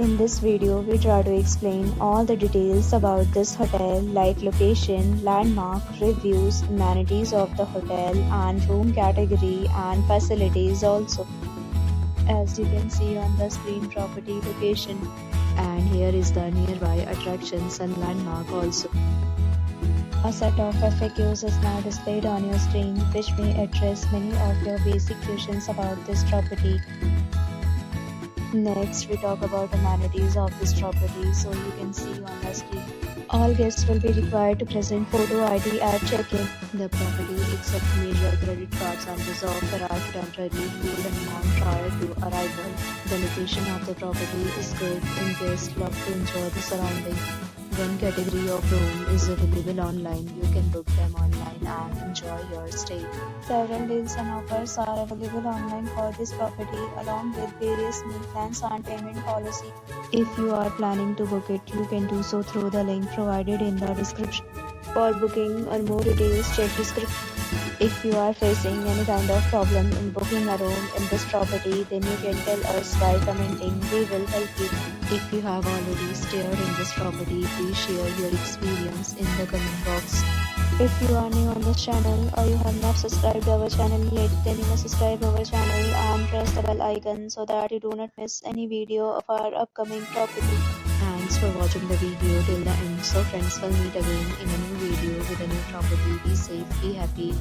In this video, we try to explain all the details about this hotel like location, landmark, reviews, amenities of the hotel and room category and facilities also. As you can see on the screen, property location, and here is the nearby attractions and landmark also. A set of FAQs is now displayed on your screen which may address many of your basic questions about this property. Next, we talk about amenities of this property, so you can see on the screen. All guests will be required to present photo ID at check-in. The property accepts major credit cards and reserves the right to temporarily hold an amount prior to arrival. The location of the property is good and guests love to enjoy the surrounding. One category of room is available online. You can book them online and enjoy your stay. Several deals and offers are available online for this property along with various meal plans and payment policy. If you are planning to book it, you can do so through the link provided in the description. For booking or more details, check description. If you are facing any kind of problem in booking a room in this property, then you can tell us by commenting. We will help you. If you have already stayed in this property, please share your experience in the comment box. If you are new on this channel or you have not subscribed our channel yet, then you must subscribe our channel and press the bell icon so that you do not miss any video of our upcoming property. Thanks for watching the video till the end. So friends, will meet again in a new video with a new property. Be safe, be happy.